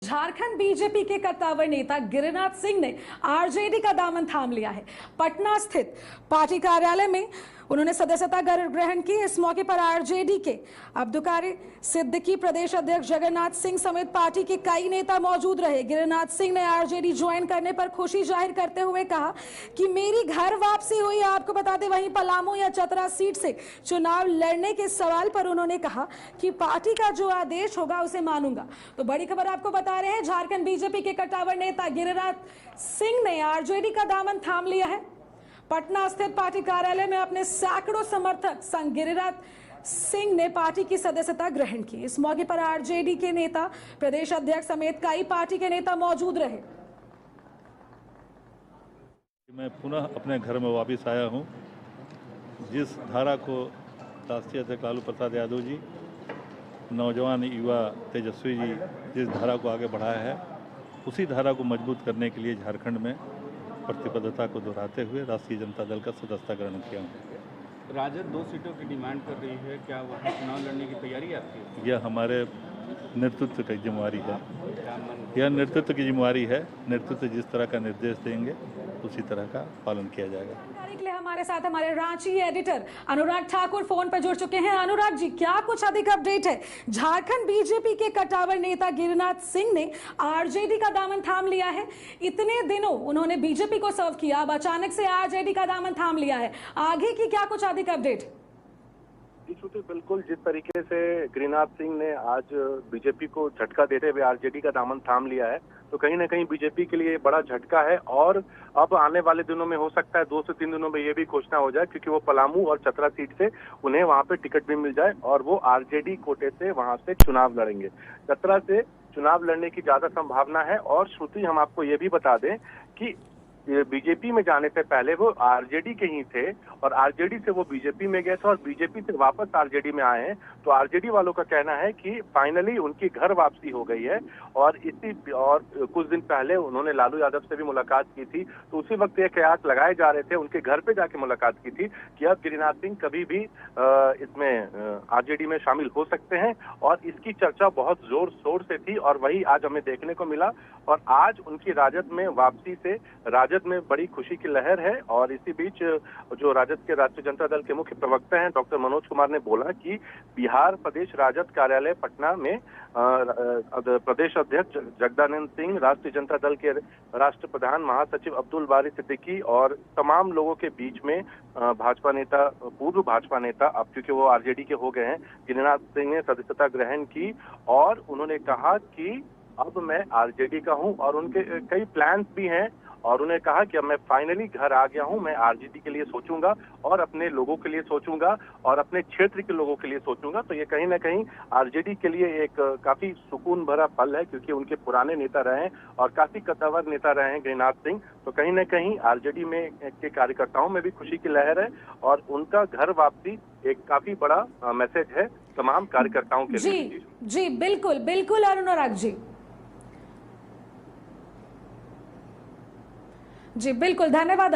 Jharkhand BJP के कद्दावर नेता गिरिराज सिंह ने आरजेडी का दामन थाम लिया है। पटना स्थित पार्टी कार्यालय में उन्होंने सदस्यता ग्रहण की। इस मौके पर आरजेडी के अब्दुकारी सिद्दीकी, प्रदेश अध्यक्ष जगन्नाथ सिंह समेत पार्टी के कई नेता मौजूद रहे। गिरिराज सिंह ने आरजेडी ज्वाइन करने पर खुशी जाहिर करते हुए कहा कि मेरी घर वापसी हुई। आपको बता दें, वहीं पलामू या चतरा सीट से चुनाव लड़ने के सवाल पर उन्होंने कहा कि पार्टी का जो आदेश होगा उसे मानूंगा। तो बड़ी खबर आपको बता रहे हैं, झारखंड बीजेपी के कद्दावर नेता गिरिराज सिंह ने आरजेडी का दामन थाम लिया है। पटना स्थित पार्टी कार्यालय में अपने सैकड़ों समर्थक संग गिरिराज सिंह ने पार्टी की सदस्यता ग्रहण की। इस मौके पर आरजेडी के नेता, प्रदेश अध्यक्ष समेत कई पार्टी के नेता मौजूद रहे। मैं पुनः अपने घर में वापस आया हूं। जिस धारा को राष्ट्रीय अध्यक्ष लालू प्रसाद यादव जी, नौजवान युवा तेजस्वी जी जिस धारा को आगे बढ़ाया है, उसी धारा को मजबूत करने के लिए झारखंड में प्रतिबद्धता को दोहराते हुए राष्ट्रीय जनता दल का सदस्यता ग्रहण किया हूँ। राजद 2 सीटों की डिमांड कर रही है, क्या वहाँ चुनाव लड़ने की तैयारी है आपकी? यह हमारे नेतृत्व की जिम्मेवारी है। यह नेतृत्व की जिम्मेवारी है। नेतृत्व जिस तरह का निर्देश देंगे उसी तरह का पालन किया जाएगा। जानकारी के लिए हमारे साथ हमारे रांची एडिटर अनुराग ठाकुर फोन पर जुड़ चुके हैं। अनुराग जी, क्या कुछ अधिक अपडेट है? झारखंड बीजेपी के कद्दावर नेता गिरिराज सिंह ने आरजेडी का दामन थाम लिया है। इतने दिनों उन्होंने बीजेपी को सर्व किया, अब अचानक से आरजेडी का दामन थाम लिया है। आगे की क्या कुछ अधिक अपडेट? श्रुति, बिल्कुल जिस तरीके से गिरिराज सिंह ने आज बीजेपी को झटका देते हुए आरजेडी का दामन थाम लिया है, तो कहीं ना कहीं बीजेपी के लिए बड़ा झटका है। और अब आने वाले दिनों में हो सकता है 2 से 3 दिनों में ये भी घोषणा हो जाए, क्योंकि वो पलामू और चतरा सीट से उन्हें वहां पे टिकट भी मिल जाए और वो आरजेडी कोटे से वहां से चुनाव लड़ेंगे। चतरा से चुनाव लड़ने की ज्यादा संभावना है। और श्रुति, हम आपको ये भी बता दें कि बीजेपी में जाने से पहले वो आरजेडी के ही थे और आरजेडी से वो बीजेपी में गए थे और बीजेपी से वापस आरजेडी में आए हैं। तो आरजेडी वालों का कहना है कि फाइनली उनकी घर वापसी हो गई है। और कुछ दिन पहले उन्होंने लालू यादव से भी मुलाकात की थी, तो उसी वक्त ये कयास लगाए जा रहे थे, उनके घर पे जाके मुलाकात की थी कि अब गिरिराज सिंह कभी भी इसमें आरजेडी में शामिल हो सकते हैं। और इसकी चर्चा बहुत जोर शोर से थी और वही आज हमें देखने को मिला। और आज उनकी राजद में वापसी से राजद में बड़ी खुशी की लहर है। और इसी बीच जो राजद के राष्ट्रीय जनता दल के मुख्य प्रवक्ता हैं डॉक्टर मनोज कुमार ने बोला कि बिहार प्रदेश राजद कार्यालय पटना में प्रदेश अध्यक्ष जगदानंद सिंह, राष्ट्रीय जनता दल के राष्ट्र प्रधान महासचिव अब्दुल बारी सिद्दीकी और तमाम लोगों के बीच में भाजपा नेता, पूर्व भाजपा नेता, अब क्योंकि वो आरजेडी के हो गए हैं, गिरिराज सिंह ने सदस्यता ग्रहण की। और उन्होंने कहा कि अब मैं आरजेडी का हूं और उनके कई प्लान्स भी हैं। और उन्हें कहा कि अब मैं फाइनली घर आ गया हूं, मैं आरजेडी के लिए सोचूंगा और अपने लोगों के लिए सोचूंगा और अपने क्षेत्र के लोगों के लिए सोचूंगा। तो ये कहीं ना कहीं आरजेडी के लिए एक काफी सुकून भरा पल है, क्योंकि उनके पुराने नेता रहे हैं और काफी कद्दावर नेता रहे हैं गिरिराज सिंह। तो कहीं ना कहीं आरजेडी में के कार्यकर्ताओं में भी खुशी की लहर है और उनका घर वापसी एक काफी बड़ा मैसेज है तमाम कार्यकर्ताओं के लिए। जी बिल्कुल बिल्कुल अनुराग जी बिल्कुल, धन्यवाद।